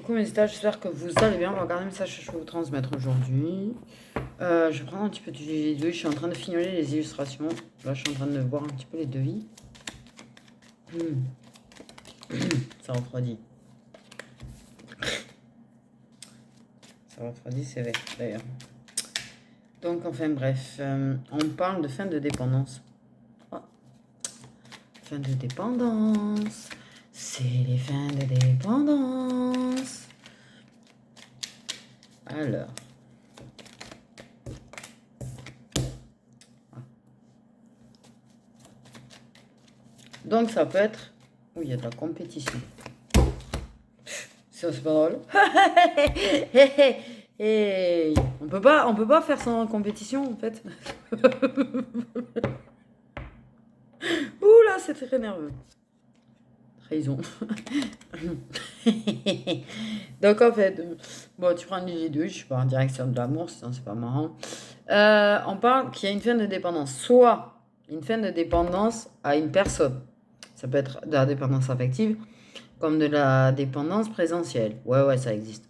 Coucou mes stages, j'espère que vous allez bien. On va regarder le message que je peux vous transmettre aujourd'hui. Je vais prendre un petit peu du devis. Je suis en train de fignoler les illustrations. Là, je suis en train de voir un petit peu les devis. Ça refroidit. Ça refroidit, c'est vrai d'ailleurs. Donc, enfin bref, on parle de fin de dépendance. Oh. Fin de dépendance. C'est les fins de dépendance. Alors. Donc, ça peut être... Oui, il y a de la compétition. Ça, c'est pas drôle. Hey, on peut pas faire sans compétition, en fait. Ouh là, c'est très nerveux. Trahison. Donc, en fait, bon, tu prends les deux, je suis pas en direction de l'amour, sinon c'est pas marrant. On parle qu'il y a une fin de dépendance. Soit une fin de dépendance à une personne. Ça peut être de la dépendance affective, comme de la dépendance présentielle. Ouais, ça existe.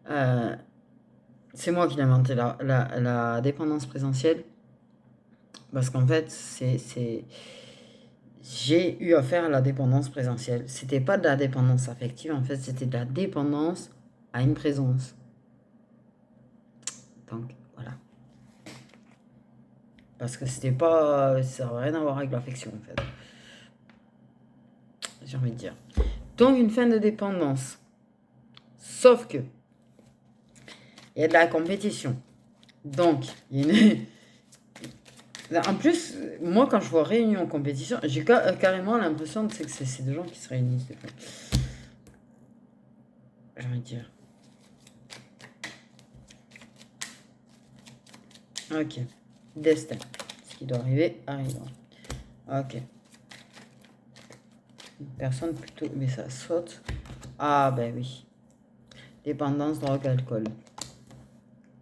C'est moi qui l'ai inventé, la dépendance présentielle. Parce qu'en fait, j'ai eu affaire à la dépendance présentielle. C'était pas de la dépendance affective, en fait, c'était de la dépendance à une présence. Donc, voilà. Parce que c'était pas... Ça n'a rien à voir avec l'affection, en fait. J'ai envie de dire. Donc, une fin de dépendance. Sauf que, il y a de la compétition. Donc, il y a une... En plus, moi, quand je vois réunion compétition, j'ai carrément l'impression que c'est des gens qui se réunissent. J'ai envie de dire. Ok. Destin. Ce qui doit arriver, arrivera. Ok. Une personne plutôt... Mais ça saute. Ah, ben oui. Dépendance, drogue, alcool.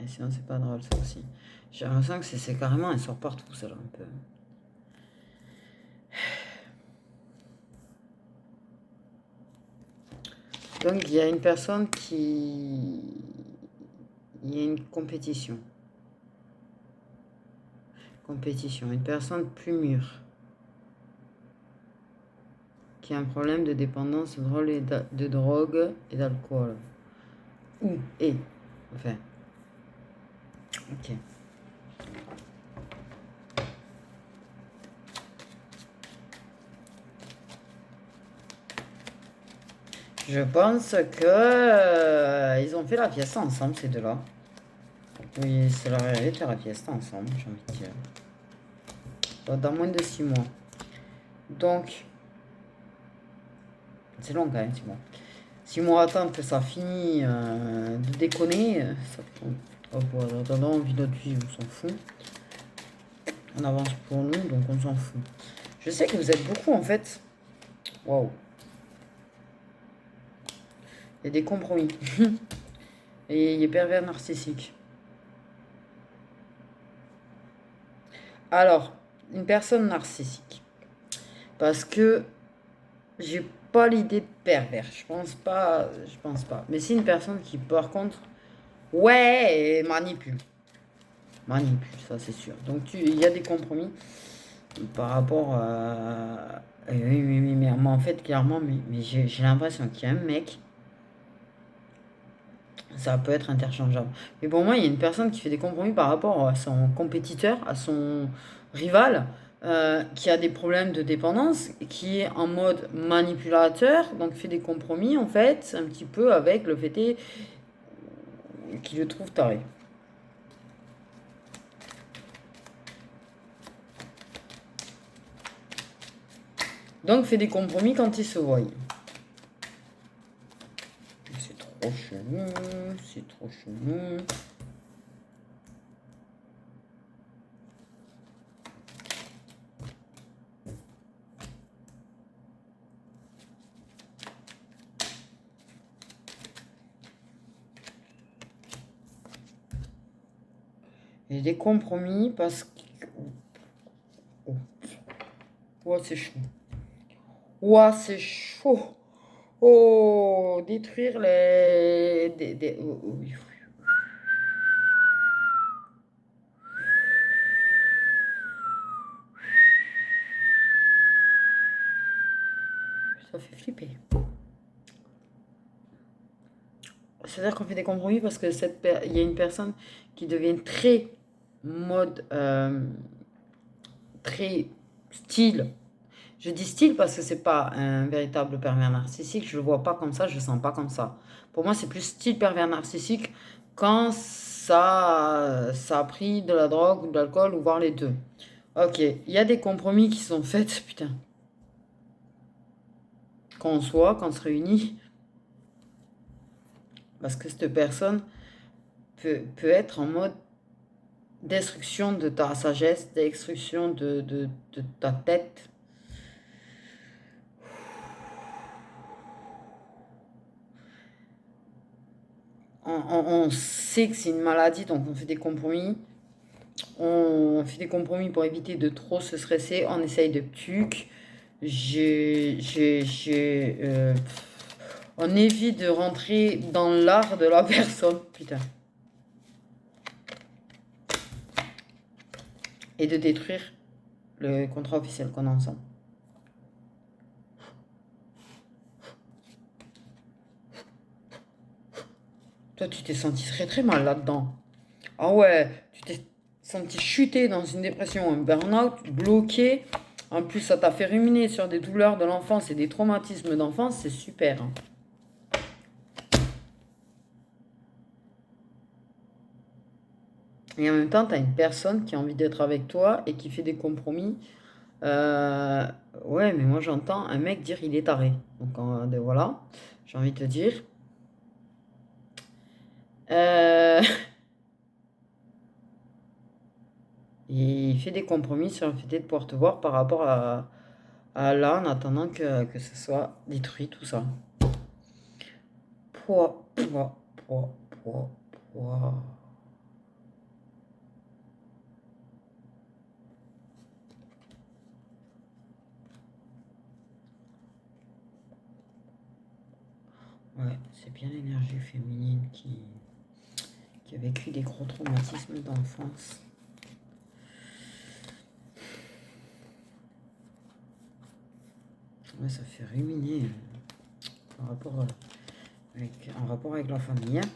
Et sinon, c'est pas drôle, ça aussi. J'ai l'impression que c'est carrément un sort partout, ça, là, un peu. Donc, il y a une personne qui... Il y a une compétition. Compétition. Une personne plus mûre. Qui a un problème de dépendance de drogue et d'alcool. Enfin. Ok. Je pense que ils ont fait la fiesta ensemble, ces deux-là. Oui, c'est leur arrivé de faire la fiesta ensemble, j'ai envie de dire. Dans moins de 6 mois. Donc, c'est long quand même, 6 mois. 6 mois à attendre que ça finisse de déconner, ça prend. En attendant, on vit notre vie, on s'en fout. On avance pour nous, donc on s'en fout. Je sais que vous êtes beaucoup en fait. Waouh. Il y a des compromis. Et il est pervers narcissique. Alors, une personne narcissique. Parce que j'ai pas l'idée de pervers. Je pense pas. Mais c'est une personne qui, par contre, ouais, manipule. Manipule, ça c'est sûr. Donc il y a des compromis par rapport à... Oui, mais en fait, clairement, mais j'ai l'impression qu'il y a un mec, ça peut être interchangeable. Mais pour moi, il y a une personne qui fait des compromis par rapport à son compétiteur, à son rival, qui a des problèmes de dépendance, qui est en mode manipulateur, donc fait des compromis, en fait, un petit peu avec le fait qu'il le trouve taré. Donc fait des compromis quand il se voit. C'est trop chelou, c'est trop chelou. Il y a des compromis parce que... Oh, c'est chaud. Ouah, c'est chaud. Oh, détruire les... oh, oh, oui. Ça fait flipper. C'est-à-dire qu'on fait des compromis parce que il y a une personne qui devient très mode, très style. Je dis style parce que c'est pas un véritable pervers narcissique. Je le vois pas comme ça, je le sens pas comme ça. Pour moi, c'est plus style pervers narcissique quand ça a pris de la drogue ou de l'alcool ou voire les deux. Ok, il y a des compromis qui sont faits, putain. Quand on se réunit, parce que cette personne peut être en mode destruction de ta sagesse, destruction de ta tête. On sait que c'est une maladie, donc on fait des compromis. On fait des compromis pour éviter de trop se stresser. On essaye de trucs. On évite de rentrer dans l'art de la personne. Putain. Et de détruire le contrat officiel qu'on a ensemble. Toi, tu t'es senti très très mal là-dedans. Ah ouais, tu t'es senti chuter dans une dépression, un burn-out, bloqué. En plus, ça t'a fait ruminer sur des douleurs de l'enfance et des traumatismes d'enfance, c'est super. Hein. Et en même temps, tu as une personne qui a envie d'être avec toi et qui fait des compromis. Euh, ouais, mais moi j'entends un mec dire il est taré. Donc voilà, j'ai envie de te dire. Euh, il fait des compromis sur le fait de pouvoir te voir par rapport à là, en attendant que ce soit détruit, tout ça. Pouah, pouah, pouah, pouah, pouah. Ouais, c'est bien l'énergie féminine qui a vécu des gros traumatismes d'enfance. Ouais, ça fait ruminer en rapport avec la famille. Hein.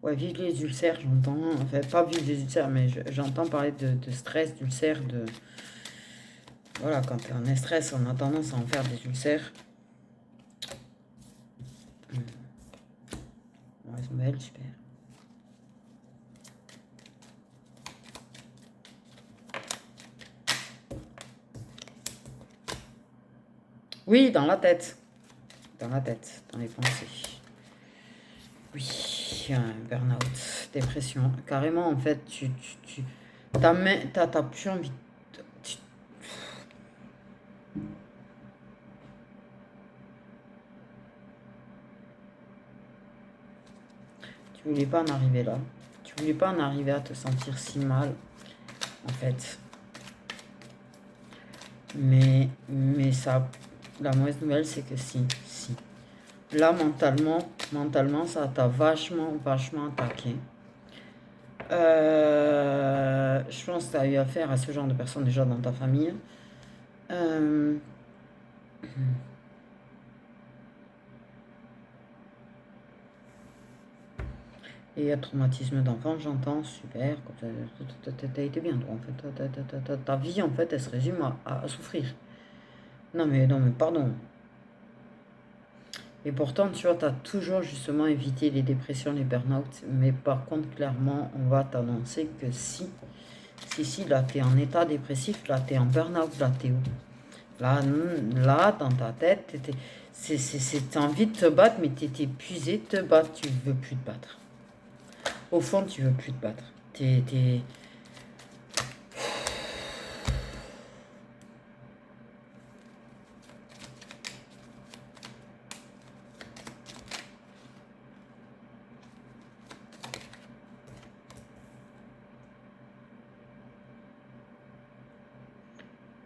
Ouais, vive les ulcères, j'entends. Enfin, pas vive les ulcères, mais j'entends parler de stress, d'ulcères, de... Voilà, quand on est stress, on a tendance à en faire des ulcères. Ouais, sont belles, super. Oui, dans la tête. Dans la tête, dans les pensées. Oui, un burn-out, dépression. Carrément, en fait, t'as plus envie. Tu voulais pas en arriver là. Tu voulais pas en arriver à te sentir si mal, en fait. Mais ça, la mauvaise nouvelle, c'est que si. Là, mentalement, ça t'a vachement attaqué. Je pense que tu as eu affaire à ce genre de personnes déjà dans ta famille. Euh, et il y a traumatisme d'enfant, j'entends, super. T'as été bien, toi, en fait. Ta vie, en fait, elle se résume à souffrir. Non, mais pardon. Et pourtant, tu vois, tu as toujours justement évité les dépressions, les burn-out. Mais par contre, clairement, on va t'annoncer que si, là, tu es en état dépressif, là, tu es en burn-out, là, tu es où? Là, dans ta tête, t'as envie de te battre, mais tu es épuisé de te battre, tu veux plus te battre. Au fond, tu veux plus te battre. T'es...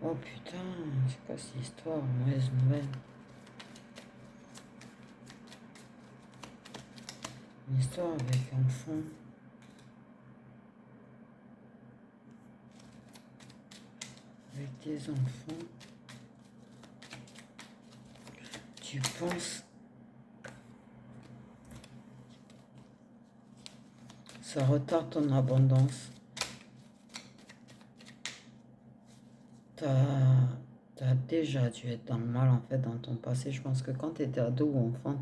Oh putain, c'est quoi cette histoire? Mauvaise nouvelle. Une histoire avec un fond. Avec des enfants. Tu penses ça retarde ton abondance. T'as déjà dû être dans le mal en fait dans ton passé. Je pense que quand tu étais ado ou enfant,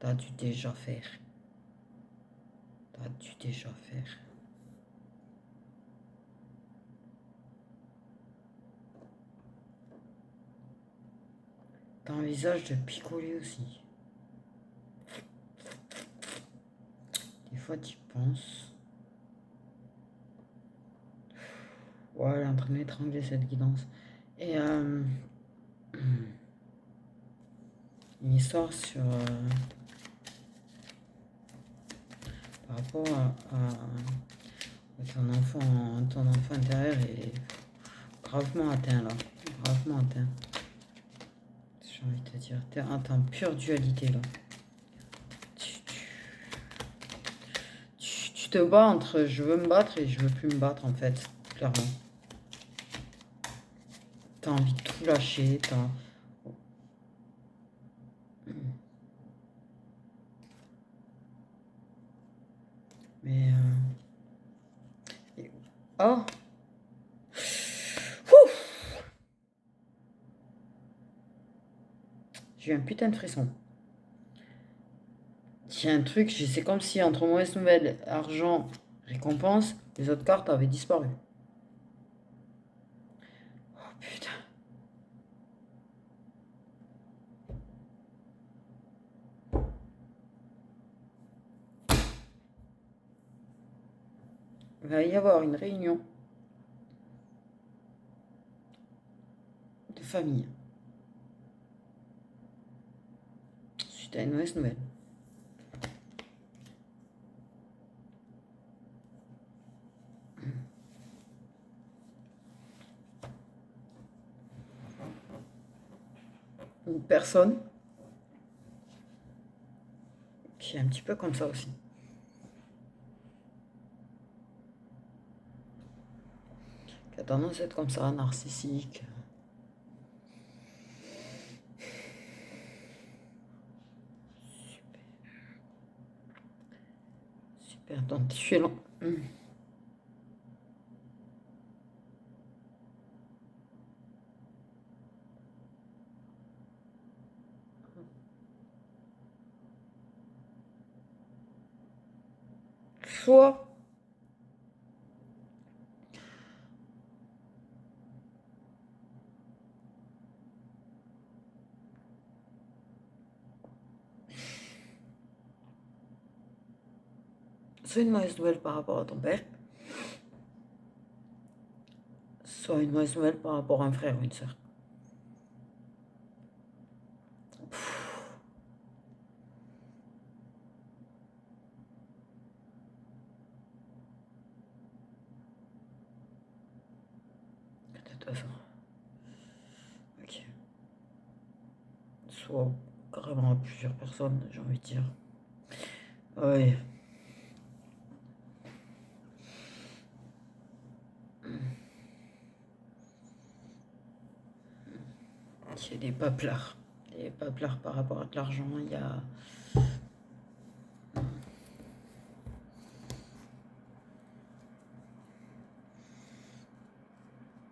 t'as dû déjà faire. T'as dû déjà faire. T'envisages de picoler aussi. Des fois, tu penses. Ouais, elle est en train d'étrangler cette guidance. Et une histoire sur. Par rapport à ton enfant intérieur est gravement atteint là. Gravement atteint. J'ai envie de te dire. T'es en pure dualité là. Tu te bats entre je veux me battre et je veux plus me battre en fait, clairement. T'as envie de tout lâcher, Mais oh. Ouf. J'ai eu un putain de frisson. J'ai un truc, c'est comme si entre mauvaise nouvelle, argent, récompense, les autres cartes avaient disparu. Oh putain. Il va y avoir une réunion de famille. Suite à une mauvaise nouvelle. Une personne qui est un petit peu comme ça aussi. Qui a tendance à être comme ça, narcissique. Super, donc tu es lent. Soit une mauvaise nouvelle par rapport à ton père, soit une mauvaise nouvelle par rapport à un frère ou une soeur. De toute façon. Ok. Soit carrément à plusieurs personnes, j'ai envie de dire. Ouais. Il y a des paplards. Des paplards par rapport à de l'argent. Il y a.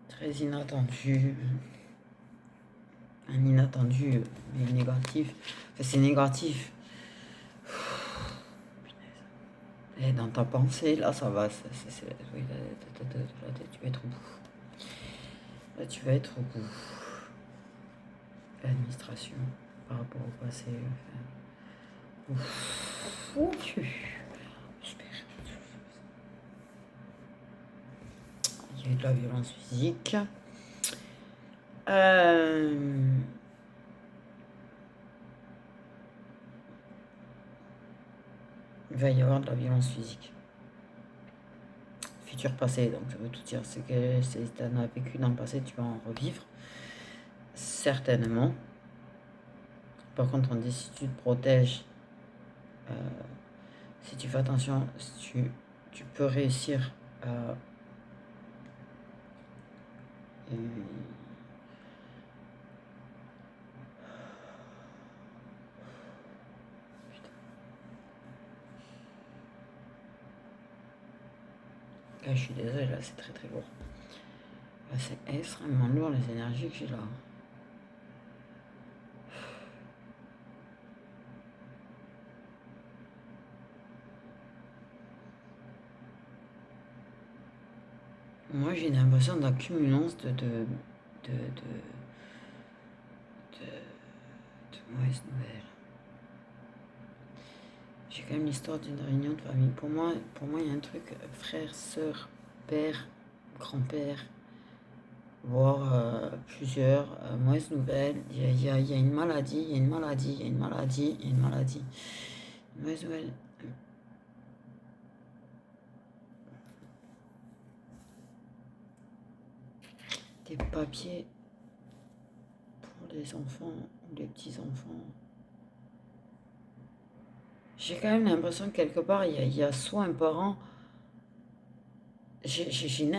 Très inattendu. Un inattendu, mais négatif. Enfin, c'est négatif. Et dans ta pensée, là, ça va. Oui, là, tu vas être au bout. Là, tu vas être au bout. L'administration, par rapport au passé. Super. Il y a eu de la violence physique. Il va y avoir de la violence physique. futur passé, donc ça veut tout dire. C'est que si tu en as vécu dans le passé, tu vas en revivre. Certainement. Par contre, on dit si tu te protèges, si tu fais attention, si tu peux réussir à... Là, je suis désolée, là, c'est très très lourd. Là, c'est extrêmement lourd les énergies que j'ai là. Moi, j'ai l'impression d'accumulance de mauvaises nouvelles. J'ai quand même l'histoire d'une réunion de famille. Pour moi, il y a un truc frère, sœur, père, grand-père, voire plusieurs mauvaises nouvelles. Il y a une maladie, il y a une maladie, il y a une maladie, il y a une maladie. Une mauvaise nouvelle. Des papiers pour les enfants ou les petits-enfants. J'ai quand même l'impression que quelque part, il y a soit un parent... C'est juste une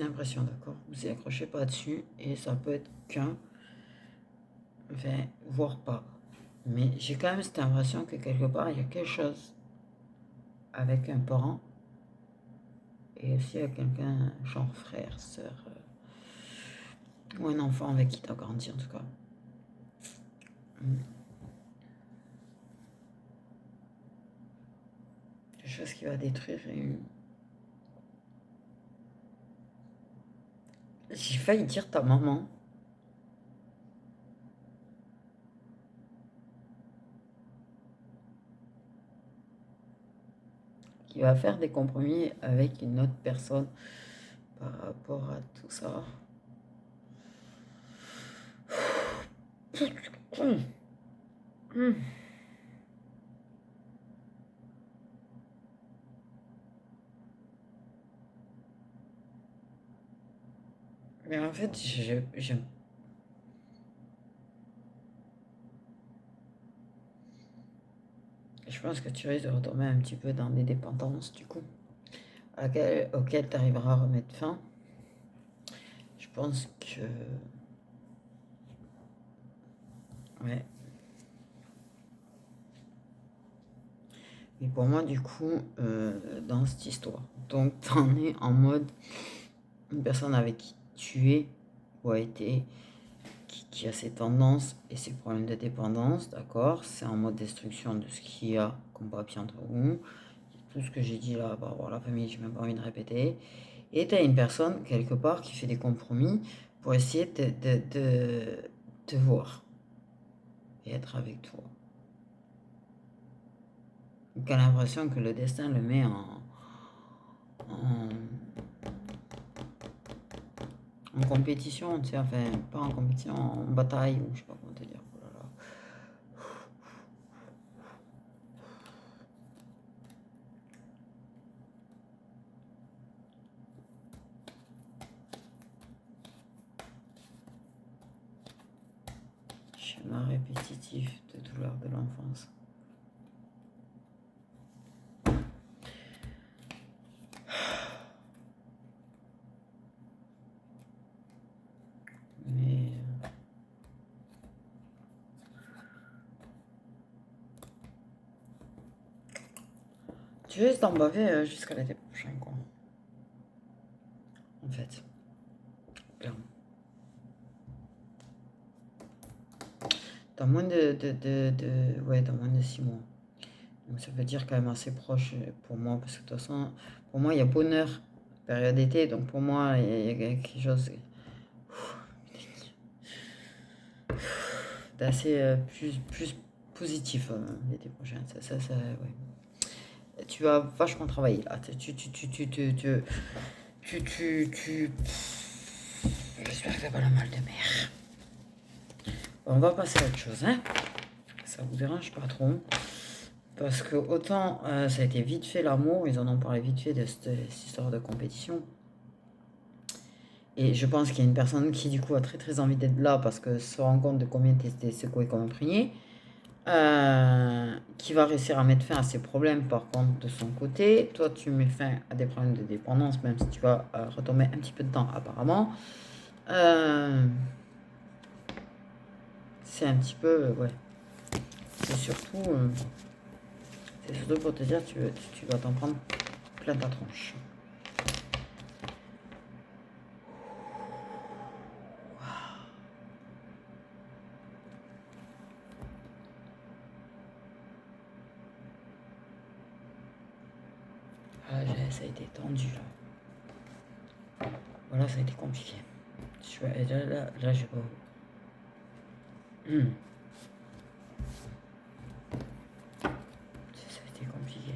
impression, d'accord? Vous y accrochez pas dessus et ça peut être qu'un, enfin, voire pas. Mais j'ai quand même cette impression que quelque part, il y a quelque chose avec un parent et aussi avec quelqu'un, genre frère, sœur, ou un enfant avec qui tu as grandi en tout cas. Quelque chose qui va détruire une... J'ai failli dire ta maman. Qui va faire des compromis avec une autre personne par rapport à tout ça. Mais en fait, je pense que tu risques de retomber un petit peu dans des dépendances, du coup, auxquelles tu arriveras à remettre fin. Je pense que... Ouais. Mais pour moi, du coup, dans cette histoire, donc t'en es en mode une personne avec qui tu es ou a été, qui a ses tendances et ses problèmes de dépendance, d'accord? C'est en mode destruction de ce qu'il y a comme papier entre vous. Tout ce que j'ai dit là par rapport à la famille, j'ai même pas envie de répéter. Et tu as une personne, quelque part, qui fait des compromis pour essayer de te voir et être avec toi. Tu as l'impression que le destin le met en compétition, tu sais, enfin, pas en compétition, en bataille, ou je sais pas comment te dire. Oh là là. Schéma répétitif de douleur de l'enfance. Mais... tu risques d'en baver jusqu'à l'été prochain, quoi. En fait. Clairement. Dans moins ouais, dans moins de 6 mois. Donc ça veut dire quand même assez proche pour moi, parce que de toute façon, pour moi, il y a bonheur, période d'été, donc pour moi, il y a quelque chose d'assez plus positif l'été prochain. Ça, ouais. Tu vas vachement travailler là. J'espère que t'as pas le mal de mer. On va passer à autre chose, hein. Ça vous dérange pas trop. Parce que autant ça a été vite fait l'amour, ils en ont parlé vite fait de cette histoire de compétition. Et je pense qu'il y a une personne qui du coup a très très envie d'être là parce que se rend compte de combien t'es secoué comme imprégné. Qui va réussir à mettre fin à ses problèmes par contre de son côté. Toi tu mets fin à des problèmes de dépendance même si tu vas retomber un petit peu de temps apparemment. C'est un petit peu... ouais. C'est surtout pour te dire tu vas t'en prendre plein ta tronche. Ah, ça a été tendu là. Voilà, ça a été compliqué. Là, j'ai pas. Ça a été compliqué.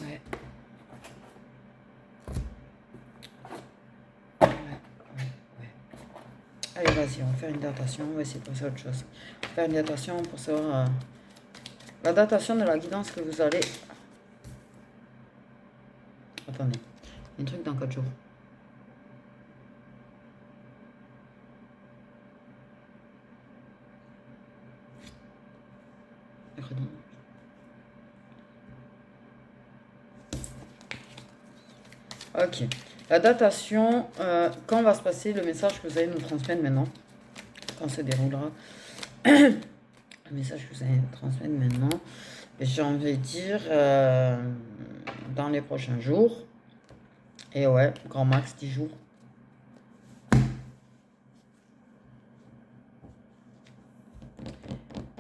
Ouais. Allez, vas-y, on va faire une datation. On va essayer de passer à autre chose. On va faire une datation pour savoir la datation de la guidance que vous allez. Attendez, un truc dans 4 jours. Mercredi. Ok. La datation, quand va se passer le message que vous allez nous transmettre maintenant? Quand se déroulera le message que vous allez nous transmettre maintenant? J'ai envie de dire dans les prochains jours. Et ouais, grand max 10 jours.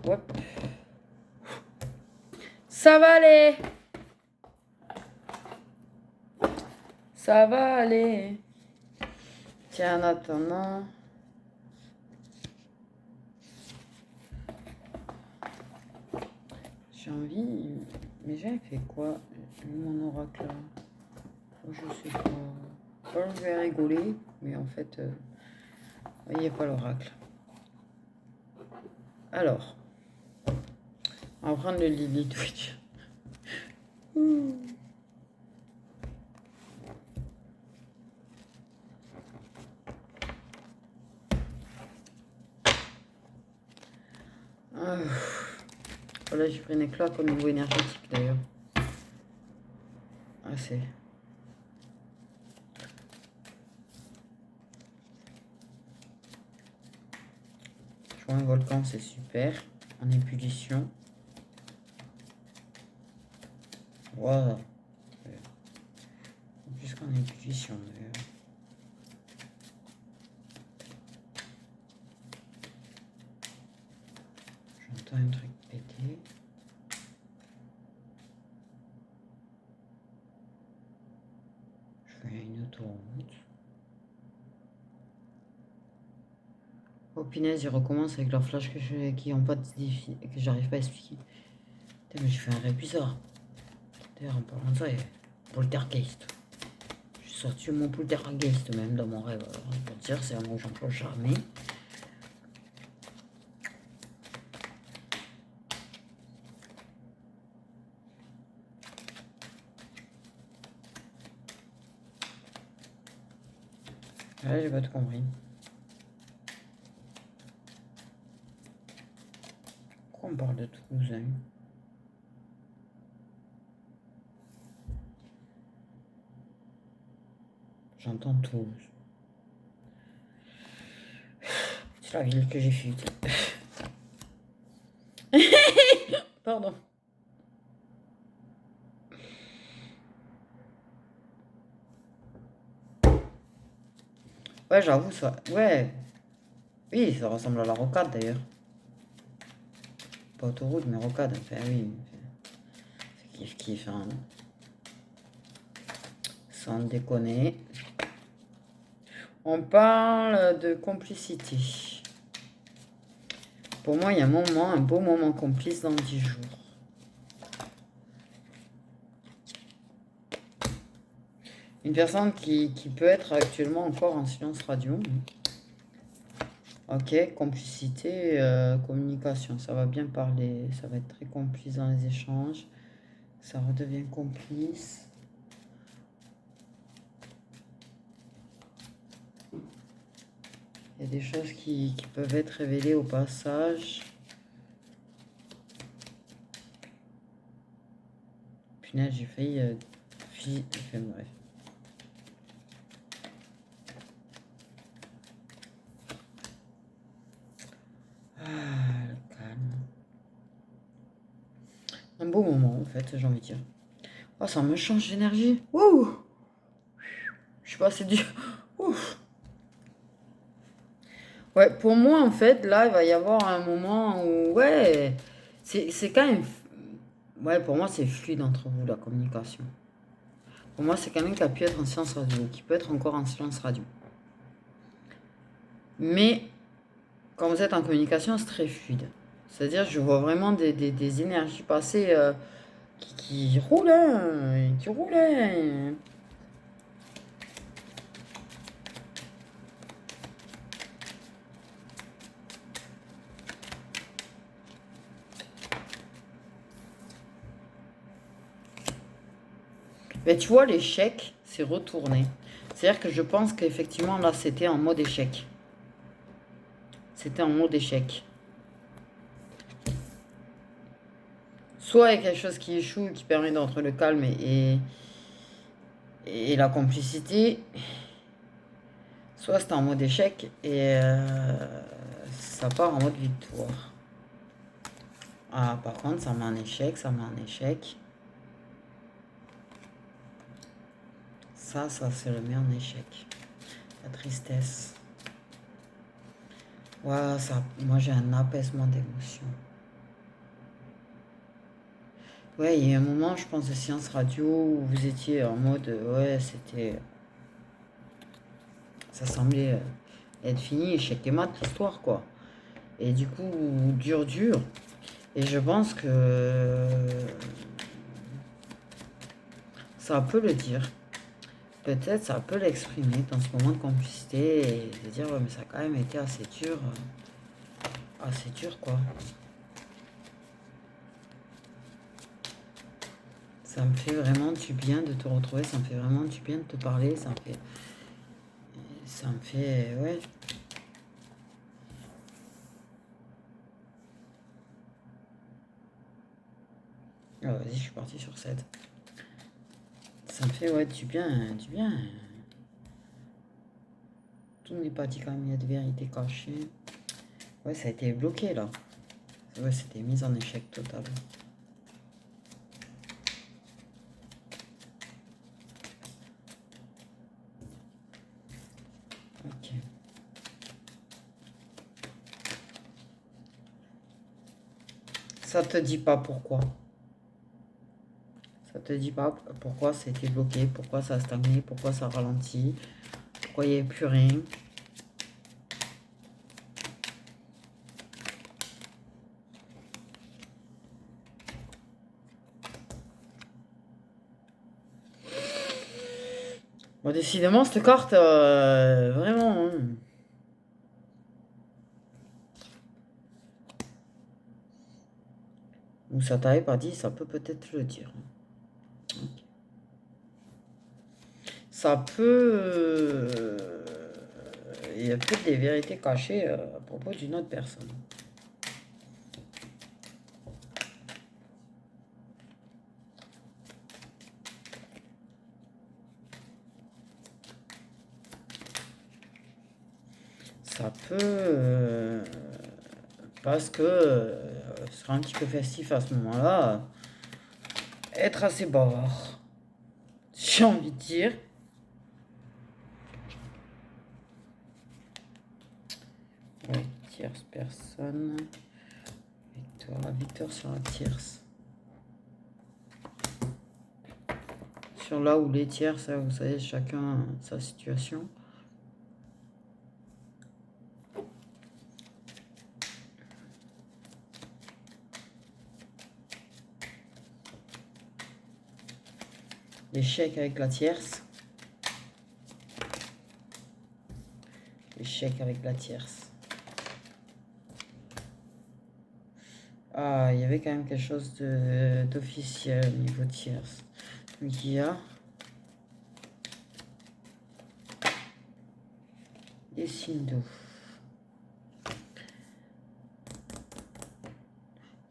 Hop. Ça va aller. Ça va aller. Tiens, en attendant. J'ai envie. Mais j'ai fait quoi? Mon oracle là. Oh, je sais pas. Je vais rigoler. Mais en fait, il n'y a pas l'oracle. Alors. On va prendre le Lily Twitch. Voilà, j'ai pris une claque au niveau énergétique d'ailleurs. Ah, c'est. Je vois un volcan, c'est super. En ébullition. Voilà. Plus qu'en ébullition d'ailleurs. J'entends un truc péter. Je fais une autoroute. Oh punaise, ils recommencent avec leur flash qui ont pas de que j'arrive pas à expliquer. Putain, mais j'ai fait un rêve bizarre. D'ailleurs, en parlant de ça, il y a poltergeist. J'ai sorti mon poltergeist même dans mon rêve. Alors, on peut dire, c'est un mot que j'emploie jamais. Ouais, j'ai pas tout compris. Pourquoi on parle de Toulouse? J'entends Toulouse. C'est la ville que j'ai fuite. Pardon. Ouais, j'avoue, ça. Ouais. Oui, ça ressemble à la rocade d'ailleurs. Pas autoroute, mais rocade. Enfin, oui. C'est kiff-kiff, hein. Sans déconner. On parle de complicité. Pour moi, il y a un beau moment complice dans 10 jours. Une personne qui peut être actuellement encore en silence radio. Ok, complicité, communication, ça va bien parler, ça va être très complice dans les échanges, ça redevient complice. Il y a des choses qui peuvent être révélées au passage. Punaise, j'ai failli... enfin, bref. Ah, le calme. Un beau moment, en fait, j'ai envie de dire. Oh, ça me change d'énergie. Ouh! Je sais pas, c'est du... Ouf! Ouais, pour moi, en fait, là, il va y avoir un moment où... Ouais, c'est quand même... Ouais, pour moi, c'est fluide entre vous, la communication. Pour moi, c'est quelqu'un qui a pu être en silence radio, qui peut être encore en silence radio. Mais quand vous êtes en communication, c'est très fluide. C'est-à-dire, je vois vraiment des énergies passer qui roulent, hein, qui roulent. Hein. Mais tu vois, l'échec, c'est retourné. C'est-à-dire que je pense qu'effectivement, là, c'était en mode échec. C'était en mode échec. Soit il y a quelque chose qui échoue, qui permet d'entrer le calme et la complicité. Soit c'est en mode échec et ça part en mode victoire. Ah, par contre, ça met en échec, ça met en échec. Ça se le met en échec. La tristesse. Ouais, ça, moi j'ai un apaisement d'émotion. Ouais, il y a un moment, je pense, de séance radio où vous étiez en mode, ouais, c'était... Ça semblait être fini, échec et mat, l'histoire, quoi. Et du coup, dur. Et je pense que ça peut le dire. Peut-être ça peut l'exprimer dans ce moment de complicité et de dire, ouais, mais ça a quand même été assez dur, quoi. Ça me fait vraiment du bien de te retrouver, ça me fait vraiment du bien de te parler, ça me fait, ouais. Ah, vas-y, je suis partie sur 7. Ça me fait, ouais, du bien, du bien. Tout n'est pas dit quand même, il y a des vérités cachées. Ouais, ça a été bloqué, là. Ouais, c'était mise en échec total. Ok. Ça te dit pas pourquoi. Ça te dit pas pourquoi ça a été bloqué, pourquoi ça a stagné, pourquoi ça ralentit, pourquoi il n'y avait plus rien. Bon, décidément, cette carte, vraiment... Hein. Ou ça t'avait pas dit, ça peut peut-être le dire. Okay. Ça peut... il y a peut-être des vérités cachées à propos d'une autre personne. Ça peut... parce que ce sera un petit peu festif à ce moment-là. Être assez bavard. J'ai envie de dire. Ouais, tierce personne. Victor sur la tierce. Sur là où les tiers, ça, vous savez, chacun sa situation. L'échec avec la tierce. échec avec la tierce. Ah, il y avait quand même quelque chose d'officiel au niveau tierce. Donc il y a des signes d'eau.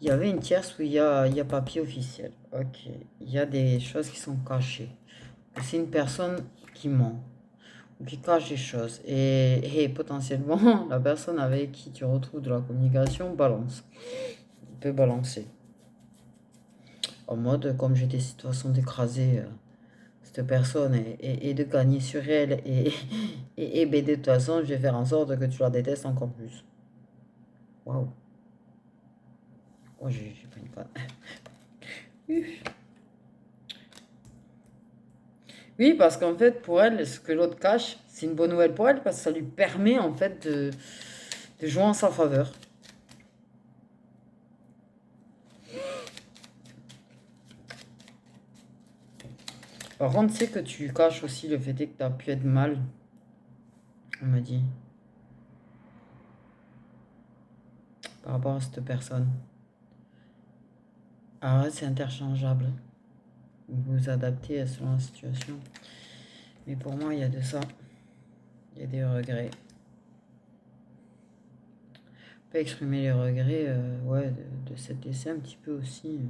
Il y avait une tierce où il y a papier officiel. Ok. Il y a des choses qui sont cachées. C'est une personne qui ment ou qui cache des choses. Et potentiellement, la personne avec qui tu retrouves de la communication balance. Il peut balancer. En mode, comme j'ai des situations d'écraser cette personne et de gagner sur elle. Et ben, de toute façon, je vais faire en sorte que tu la détestes encore plus. Waouh. Oh, j'ai pas une panne. Oui, parce qu'en fait, pour elle, ce que l'autre cache, c'est une bonne nouvelle pour elle parce que ça lui permet en fait de jouer en sa faveur. Par contre, tu sais que tu caches aussi le fait que tu as pu être mal. On me dit. Par rapport à cette personne. Ah ouais, c'est interchangeable. Vous vous adaptez selon la situation. Mais pour moi, il y a de ça. Il y a des regrets. On peut exprimer les regrets ouais, de s'être laissé un petit peu aussi.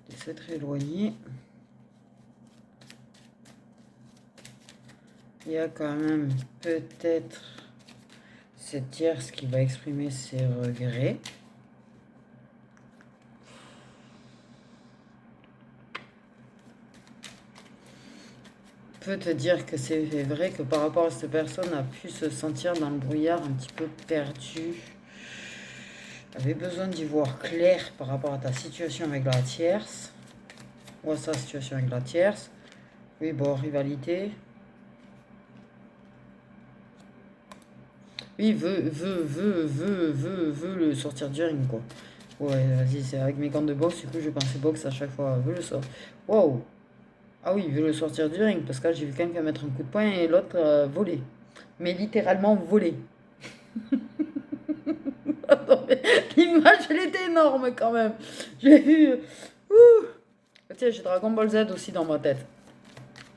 De s'être éloigné. Il y a quand même peut-être cette tierce qui va exprimer ses regrets. Peut te dire que c'est vrai que par rapport à cette personne a pu se sentir dans le brouillard un petit peu perdu. Avait besoin d'y voir clair par rapport à ta situation avec la tierce. Ou à sa situation avec la tierce. Oui, bon, rivalité. Oui, veut le sortir du ring, quoi. Ouais, vas-y, c'est avec mes gants de boxe, du coup, je pensais boxe à chaque fois. Veut le sortir. Wow! Ah oui, il veut le sortir du ring, parce que là, j'ai vu quelqu'un mettre un coup de poing et l'autre voler. Mais littéralement voler. L'image, elle était énorme quand même. J'ai vu. Ouh. Tiens, j'ai Dragon Ball Z aussi dans ma tête.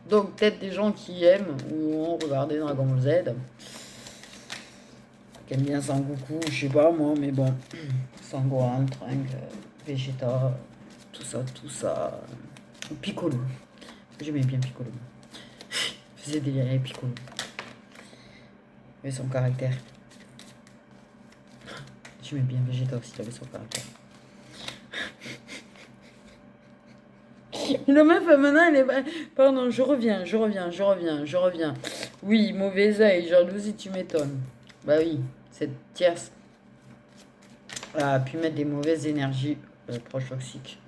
Donc, peut-être des gens qui aiment ou ont regardé Dragon Ball Z. Qui aiment bien Sangoku, je sais pas moi, mais bon. Sangohan, Trunks, Vegeta, tout ça, tout ça. Piccolo. J'aimais bien Piccolo. Je faisais délirer Piccolo. Il avait son caractère. J'aimais bien Vegeta aussi, il avait son caractère. Le meuf, maintenant, elle est... Pardon, je reviens. Oui, mauvais œil, jalousie, tu m'étonnes. Bah oui, cette tierce a pu mettre des mauvaises énergies proches toxiques.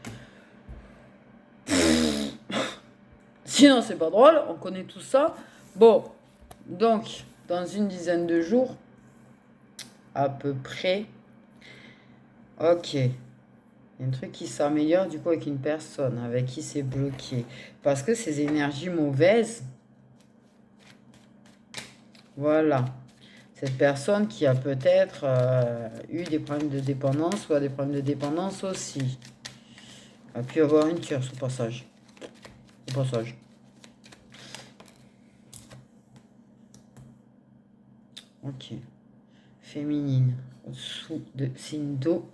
Sinon, c'est pas drôle, on connaît tout ça. Bon, donc, dans une dizaine de jours, à peu près, ok. Il y a un truc qui s'améliore du coup avec une personne avec qui c'est bloqué. Parce que ces énergies mauvaises, voilà. Cette personne qui a peut-être eu des problèmes de dépendance ou a des problèmes de dépendance aussi. A pu avoir une tierce au passage. Au passage. Ok. Féminine. Sous de signe d'eau.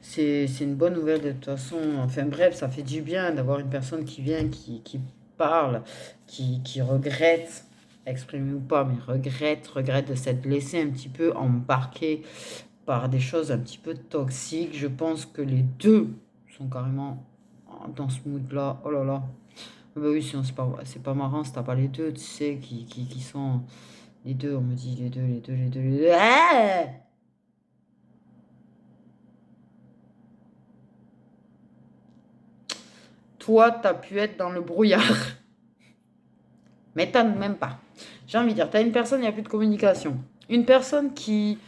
C'est une bonne nouvelle de toute façon. Enfin bref, ça fait du bien d'avoir une personne qui vient, qui parle, qui regrette, exprimé ou pas, mais regrette de s'être laissé un petit peu embarquer par des choses un petit peu toxiques. Je pense que les deux sont carrément dans ce mood-là. Oh là là. Ah bah oui, sinon c'est pas marrant si t'as pas les deux, tu sais, qui sont... Les deux, on me dit les deux. Ah, toi, t'as pu être dans le brouillard. M'étonne même pas. J'ai envie de dire, t'as une personne, il n'y a plus de communication. Une personne qui...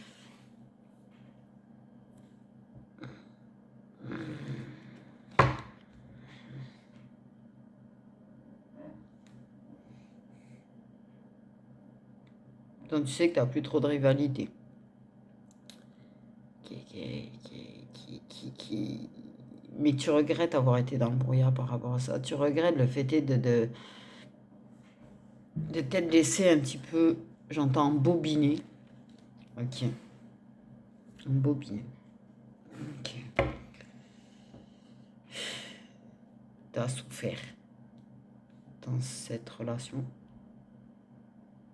Donc tu sais que tu n'as plus trop de rivalité. Mais tu regrettes avoir été dans le brouillard par rapport à ça. Tu regrettes le fait de t'être laissé un petit peu, j'entends, bobiner. Ok. Bobiner. Ok. T'as souffert dans cette relation.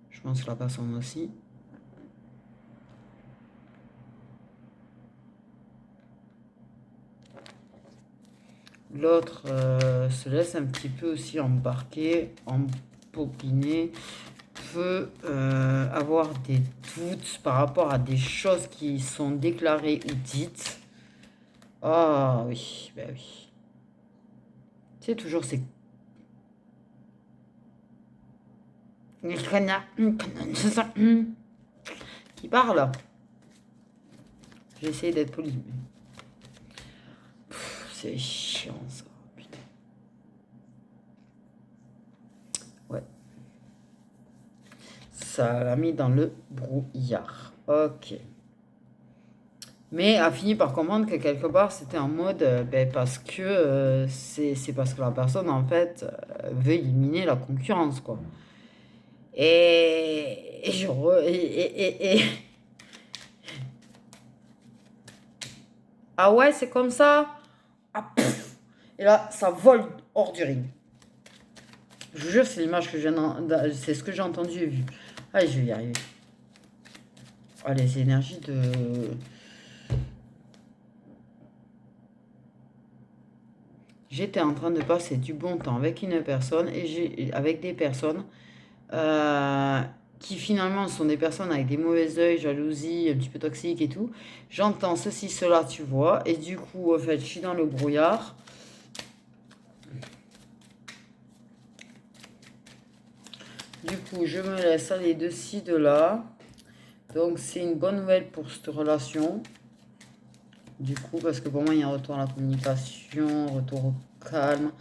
Je pense que la personne aussi. L'autre se laisse un petit peu aussi embarquer, embobiner, peut avoir des doutes par rapport à des choses qui sont déclarées ou dites. Ah oui, ben oui. C'est toujours ces... Les canards qui parlent. J'essaie d'être poli. C'est chiant ça. Putain. Ouais. Ça l'a mis dans le brouillard. Ok. Mais a fini par comprendre que quelque part c'était en mode parce que c'est parce que la personne en fait veut éliminer la concurrence quoi. Et je ah ouais c'est comme ça. Ah, et là ça vole hors du ring. Je vous jure c'est l'image que c'est ce que j'ai entendu et vu. Allez je vais y arriver. Ah les énergies de j'étais en train de passer du bon temps avec une personne et avec des personnes qui finalement sont des personnes avec des mauvais œils, jalousie, un petit peu toxiques et tout. J'entends ceci, cela, tu vois. Et du coup, en fait, je suis dans le brouillard. Du coup, je me laisse aller de ci, de là. Donc, c'est une bonne nouvelle pour cette relation. Du coup, parce que pour moi, il y a un retour à la communication, retour au calme.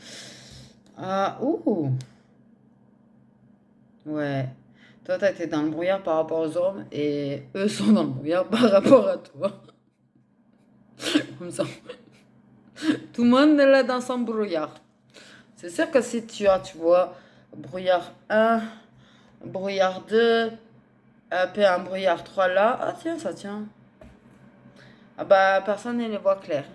Ah, ouh! Ouais. Toi, t'as été dans le brouillard par rapport aux hommes et eux sont dans le brouillard par rapport à toi. Comme ça. Tout le monde est là dans son brouillard. C'est sûr que si tu as, tu vois, brouillard 1, brouillard 2, puis un brouillard 3 là, ah tiens, ça tient. Ah bah, personne ne les voit clairs.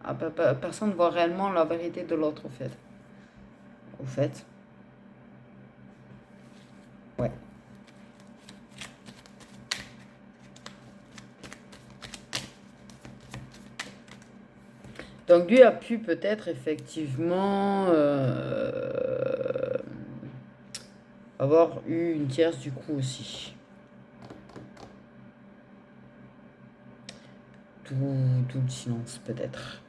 Ah bah, personne ne voit réellement la vérité de l'autre, au fait. Au fait, ouais. Donc lui a pu peut-être effectivement avoir eu une tierce du coup aussi. Tout le silence peut-être,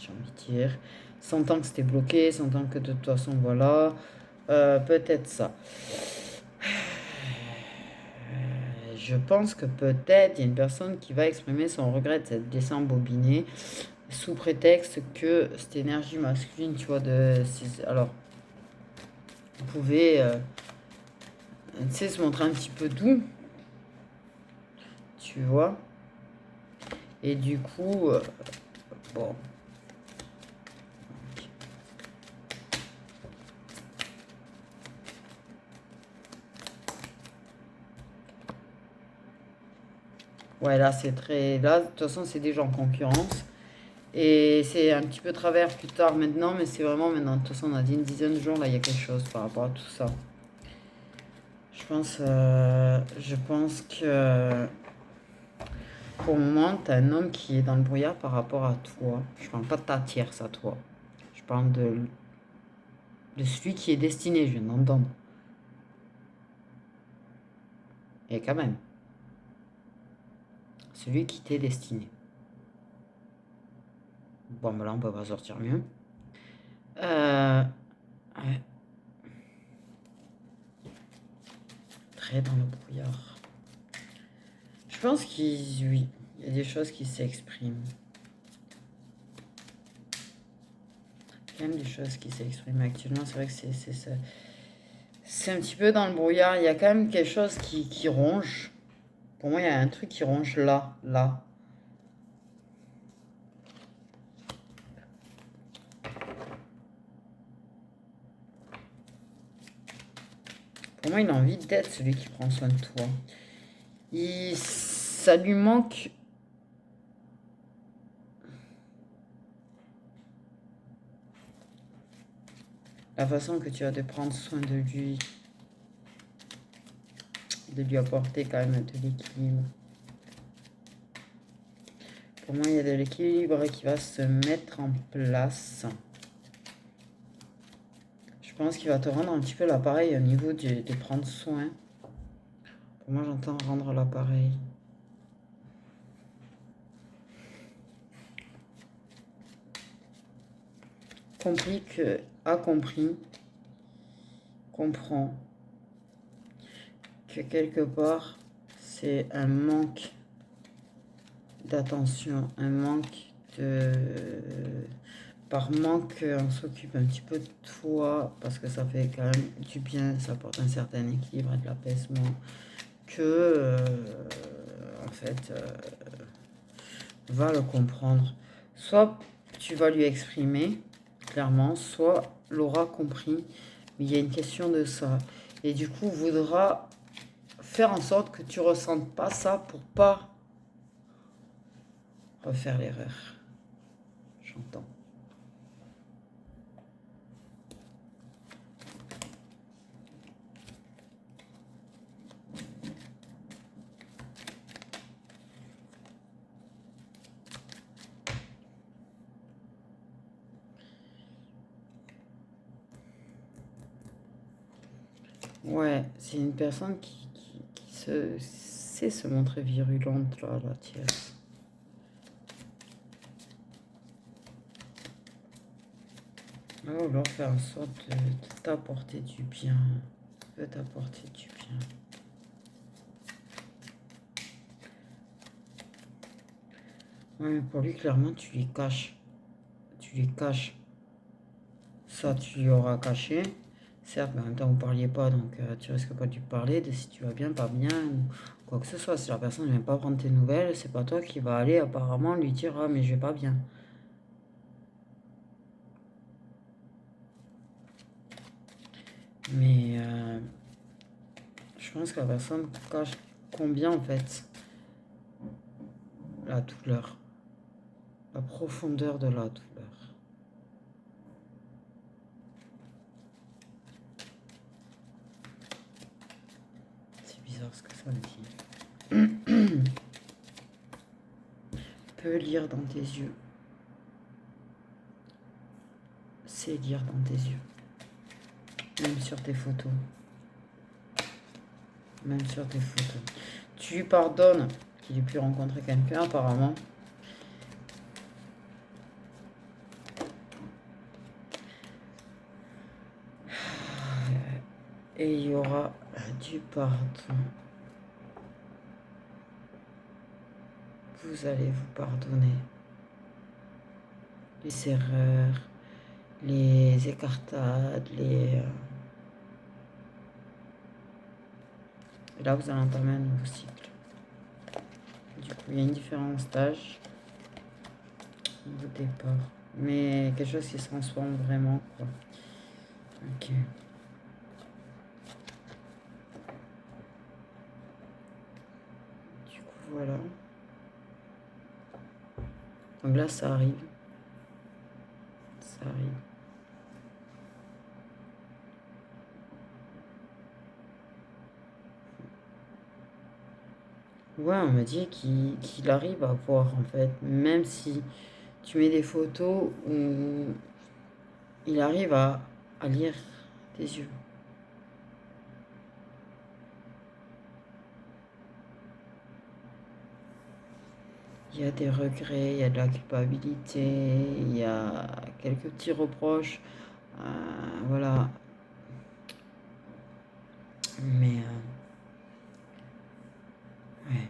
j'ai envie de dire. Sentant que c'était bloqué, sentant que de toute façon voilà. Peut-être ça. Je pense que peut-être il y a une personne qui va exprimer son regret de s'être laissé embobiner sous prétexte que cette énergie masculine, tu vois, alors, vous pouvez, tu sais, se montrer un petit peu doux, tu vois. Et du coup, bon. Ouais, là, c'est très... Là, de toute façon, c'est déjà en concurrence. Et c'est un petit peu travers plus tard maintenant, mais c'est vraiment maintenant. De toute façon, on a dit une dizaine de jours, là, il y a quelque chose par rapport à tout ça. Je pense que pour le moment, tu as un homme qui est dans le brouillard par rapport à toi. Je parle pas de ta tierce à toi. Je parle de celui qui est destiné, je viens d'entendre. Et quand même, celui qui t'est destiné. Bon, ben là, on peut pas sortir mieux. Ouais. Très dans le brouillard. Je pense oui, il y a des choses qui s'expriment. Il y a quand même des choses qui s'expriment actuellement. C'est vrai que C'est un petit peu dans le brouillard. Il y a quand même quelque chose qui ronge. Pour moi, il y a un truc qui ronge là, là. Pour moi, il a envie d'être celui qui prend soin de toi. Ça lui manque. La façon que tu as de prendre soin de lui. De lui apporter quand même de l'équilibre. Pour moi, il y a de l'équilibre qui va se mettre en place. Je pense qu'il va te rendre un petit peu l'appareil au niveau de prendre soin. Pour moi, j'entends rendre l'appareil. A compris, comprend que quelque part, c'est un manque d'attention, un manque de... Par manque, on s'occupe un petit peu de toi, parce que ça fait quand même du bien, ça apporte un certain équilibre et de l'apaisement, que, en fait, va le comprendre. Soit tu vas lui exprimer clairement, soit l'aura compris, mais il y a une question de ça. Et du coup, voudra faire en sorte que tu ressentes pas ça pour pas refaire l'erreur. J'entends. Ouais, c'est une personne qui sait se montrer virulente, là, la tierce. Elle va vouloir faire en sorte de t'apporter du bien. De t'apporter du bien. Ouais, mais pour lui, clairement, tu lui caches. Tu lui caches. Ça, tu lui auras caché. Certes, mais en même temps, vous ne parliez pas, donc tu risques pas de lui parler de si tu vas bien, pas bien, ou quoi que ce soit. Si la personne ne vient pas prendre tes nouvelles, c'est pas toi qui va aller apparemment lui dire ah, mais je vais pas bien. Mais je pense que la personne cache combien en fait la douleur, la profondeur de la douleur. C'est bizarre ce que ça me dit. Peut lire dans tes yeux. C'est lire dans tes yeux. Même sur tes photos. Même sur tes photos. Tu lui pardonnes qu'il ait pu rencontrer quelqu'un apparemment. Et il y aura du pardon. Vous allez vous pardonner les erreurs, les écartades, les... Et là, vous allez entamer un nouveau cycle. Du coup, il y a une différence d'âge, au départ. Mais quelque chose qui se transforme vraiment, quoi. Ok. Du coup, voilà. Donc là, ça arrive. Ça arrive. Ouais, on me dit qu'il arrive à voir, en fait. Même si tu mets des photos où il arrive à lire tes yeux. Il y a des regrets, il y a de la culpabilité, il y a quelques petits reproches. Voilà. Mais, ouais.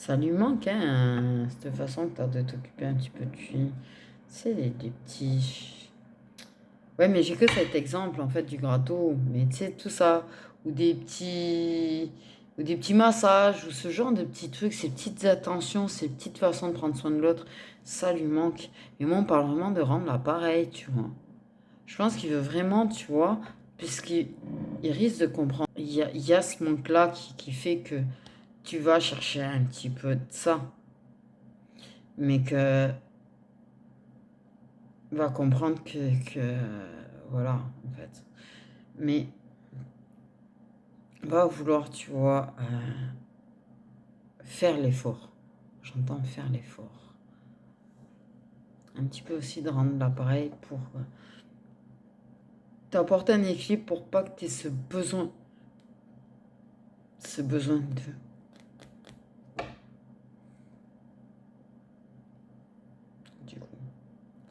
Ça lui manque, hein, cette façon que tu as de t'occuper un petit peu de lui. C'est des petits... Ouais, mais j'ai que cet exemple, en fait, du gratteau. Mais tu sais, tout ça, ou des petits... Ou des petits massages, ou ce genre de petits trucs, ces petites attentions, ces petites façons de prendre soin de l'autre, ça lui manque. Et moi, on parle vraiment de rendre l'appareil, tu vois. Je pense qu'il veut vraiment, tu vois, puisqu'il risque de comprendre. Il y a ce manque-là qui fait que tu vas chercher un petit peu de ça. Mais que va comprendre que voilà, en fait. Mais va vouloir, tu vois, faire l'effort. J'entends faire l'effort. Un petit peu aussi de rendre l'appareil pour t'apporter un équilibre pour pas que tu aies ce besoin de... Du coup,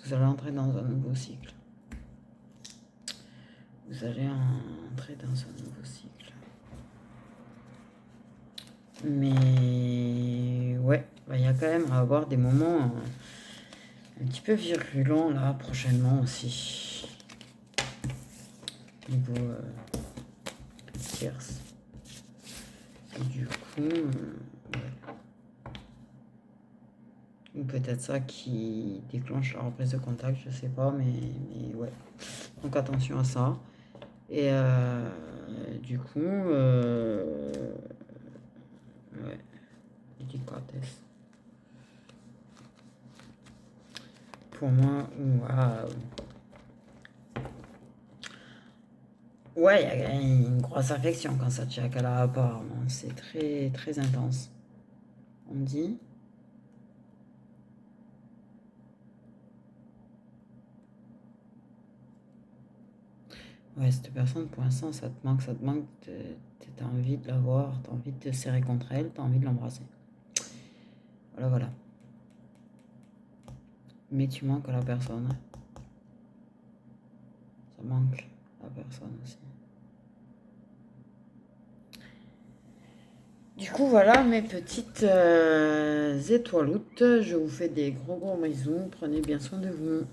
vous allez entrer dans un nouveau cycle. Vous allez entrer dans un nouveau cycle. Mais ouais, il y a quand même à avoir des moments un petit peu virulents là prochainement aussi. Niveau tierce. Et du coup, ouais. Ou peut-être ça qui déclenche la reprise de contact, je sais pas, mais ouais. Donc attention à ça. Et du coup, ouais, délicatesse. Pour moi, waouh. Ouais, il y a une grosse affection quand ça tient à la apparemment. C'est très, très intense. On dit. Ouais, cette personne, pour l'instant, ça te manque, t'as envie de la voir, t'as envie de te serrer contre elle, t'as envie de l'embrasser. Voilà, voilà. Mais tu manques à la personne. Ça manque à la personne aussi. Du coup, voilà mes petites étoiloutes. Je vous fais des gros bisous. Prenez bien soin de vous.